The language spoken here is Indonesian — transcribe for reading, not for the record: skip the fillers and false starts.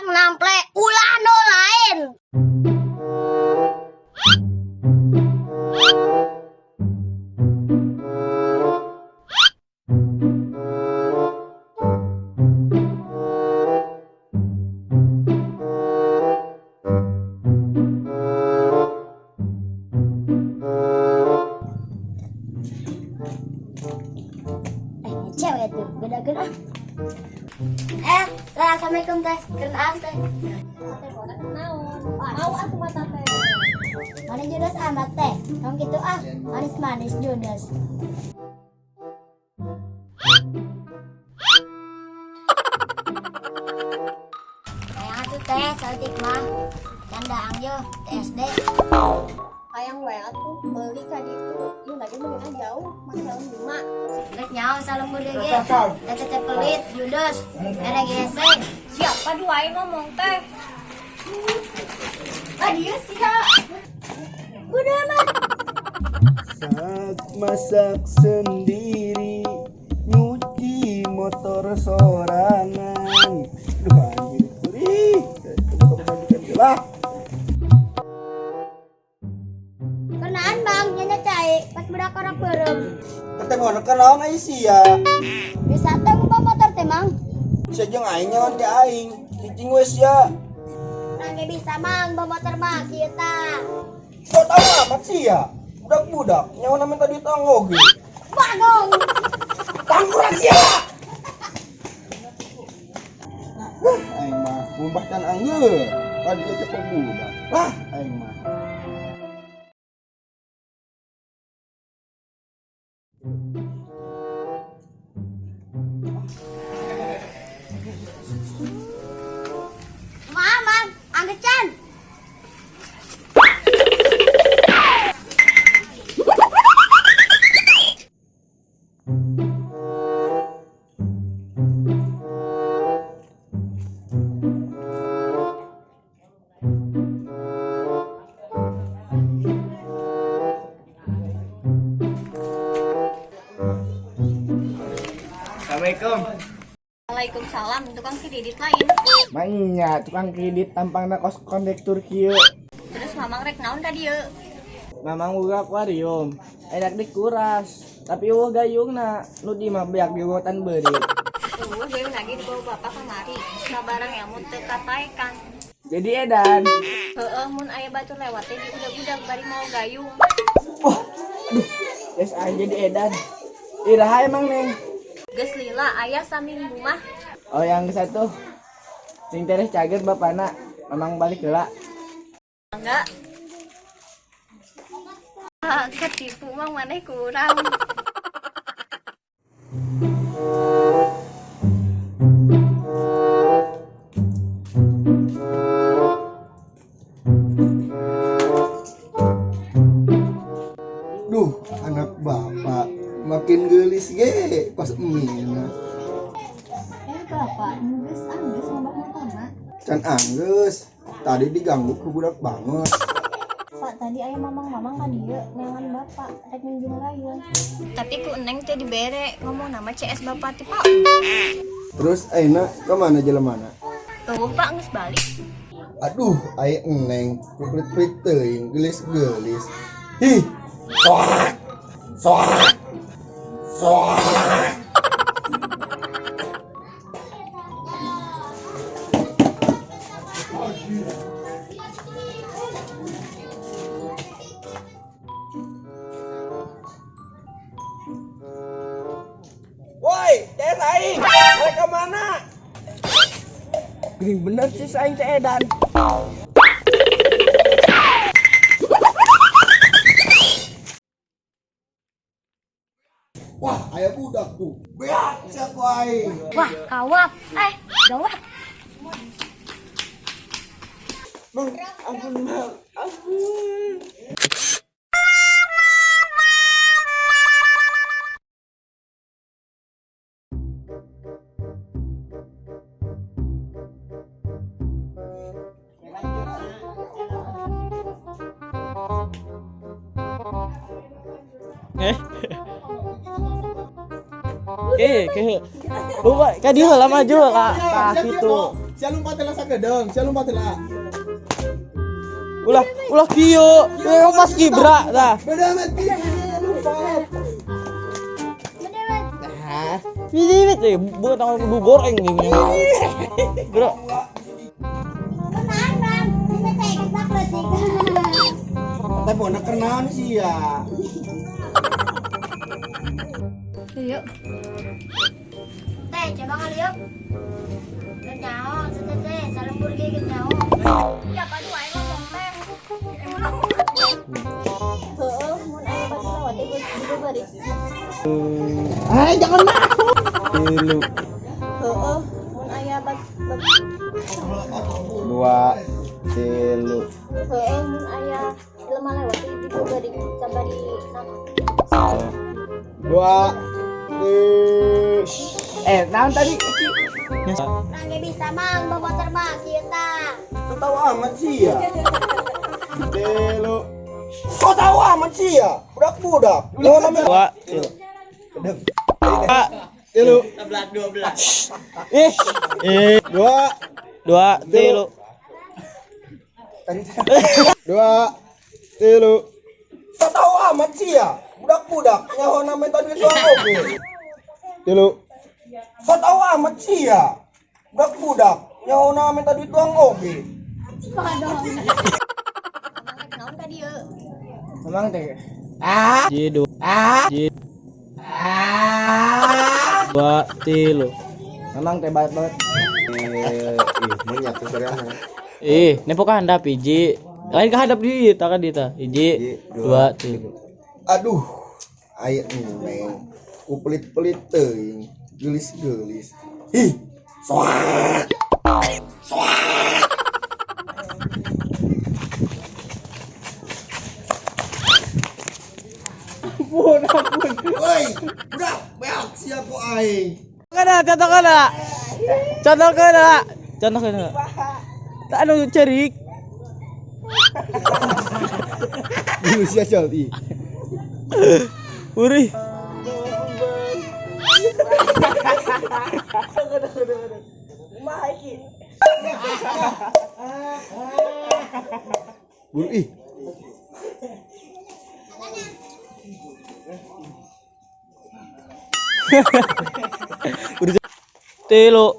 nample ulah nu lain. Cewek tuh, geda-geda. Assalamualaikum teh. Kenaan teh. Teh bodak naon? Mau atuh mata teh. Manis judes amat teh. Tong kitu manis-manis judes. Hayang atuh teh, saltik mah. Candaang yo, TSD. Hayang we atuh beuli ka ditu. Ieu lagi meunang jauh, mah lima. Rek nyaho salembur ge. Teh pelit, judes. RGC. Siapa duain ngomong teh? Dia siap. Udah mah. Saat masak sendiri, nyuci motor sorangan. Duh anjir, kurih. Lah. Kenaan bang, nyanya cai, pas budak orang berem. Ketemu kan lawan aja sih ya. Bisa teh ngubah motor teh mang. Bisa jeung aing nyawan teh aing. Cicing wes ya. Nangge bisa mang, bawa motor mah kita. Kok tahu amat sih ya? Budak-budak nyawan amin tadi tanggoge. Bagong. Tangguran ya. Aing mah ngumpahkan angeur. Kan dia cepet budak. Lah aing mah. Mang, anggecan. Assalamualaikum. Waalaikumsalam, tukang kredit lain. Mainnya tukang kredit tampangna kos kondektur kieu. Terus mamang rek naon ka dieu? Mamang boga akuarium. Enak dikuras. Tapi eueuh gayungna nu di mah beak diwotan beurit. Gue lagi dibawa bapak kemari. Sabarang ya mun teu kataekan. Jadi edan. Heeh, mun aya batur lewat teh di udag-udag bari mau gayung. Wah, aduh, geus aing jadi edan. Iraha emang neng. Geus lila aya saminggu mah. Oh yang satu. Sing teres cager bapana. Mamang balik heula. Enggak. Ketipu mang maneh kurang. Duh, anak bapak makin gelis ge pas emina. Bapak, anggeus ngobah motorna. Can anggeus. Tadi diganggu ke budak banget. Pak, tadi aya mamang-mamang ka dieu neangan bapak rek minjem gayung. Tapi ku eneng teh dibere ngomong nama CS bapak ti Pak. Terus ayeuna ke mana jelemana? Tuh Pak geus balik. Aduh, aya eneng prit-prit teuing gelis-gelis. Hi. Soak. Soak. Soak. Woi, teh aing. Balik ke mana? Gering bener sih aing teh edan. Wah, aya budak tuh. Beak sia ku aing. Wah, kawat. Gawat. Mang, ampun, Mang. Ampun. Ke. Buka, ka dieu lah maju lah. Tah kitu. Siya lompat lah sa gedeng, siya lompat lah. Ulah kieu. Yang pas gibra dah. Beda amat dia lompat. Ah, ini bet buat tanggal bu goreng gini. Bro. Kenaan, Bang. Kita cek tak berarti. Tapi nak kenalan sih ya. Yuk. Teh, coba kali yuk. Kenyaho, teh, salam burgi kenyaho. Ya, padu ae ngomong teh. Heeh, mun aya batu lawat ibu bari. Jangan masuk. Tilu. Heeh, mun aya Dua, tilu. heeh, mun aya lemah lewat ibu bari sabari nama. Dua, Naon tadi? Nangge bisa mang bawa terbang kita. Kau tahu amat sih ya. Tilu. Kau tahu amat sih ya. Budak-budak. Lo namanya. Dua, tilu. Gedeng. Tilu. 12. Dua, tilu. Dua, tilu. Kau tahu amat sih ya. Budak-budak. Nyaho namanya tadi itu oke. Tilu. Kau tahu amat sih ya. Budak-budak. Nyaho namanya tadi itu oke. Naon ka dieu? Memang teh. Jidu. Dua, tilu. Memang teh banget. Menyatu seriana. Nepok ka handap hiji. Lain ka handap di ta kan dita. Hiji, dua, tilu. Aduh. Air neng. Ku pelit-pelit teuing. Gelis-gelis. Ih. Soat. Ampun. Woi, budak, beak siapa aing? Contoh kana. Tak anu cerik. Dulu sia jalti. Urih. Bulu ih. Tilu.